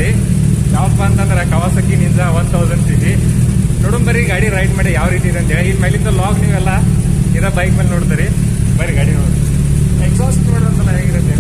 ಗಾಡಿ ಯಾವಪ್ಪ ಅಂತಂದ್ರೆ Kawasaki ninja 1000 cc. ನೋಡೋಣ ಬರ್ರಿ ಗಾಡಿ ರೈಡ್ ಮಾಡಿ ಯಾವ ರೀತಿ ಇದೆ ಅಂತೇಳಿ. ಇನ್ ಮೇಲಿಂದ ಲಾಗ್ ನೀವೆಲ್ಲ ಇರೋ ಬೈಕ್ ಮೇಲೆ ನೋಡ್ತೀರಿ. ಬರ್ರಿ ಗಾಡಿ ನೋಡಿ. ಎಕ್ಸಾಸ್ಟ್ ನೋಡ್ರಂತಲ್ಲ ಹೇಗಿರುತ್ತೆ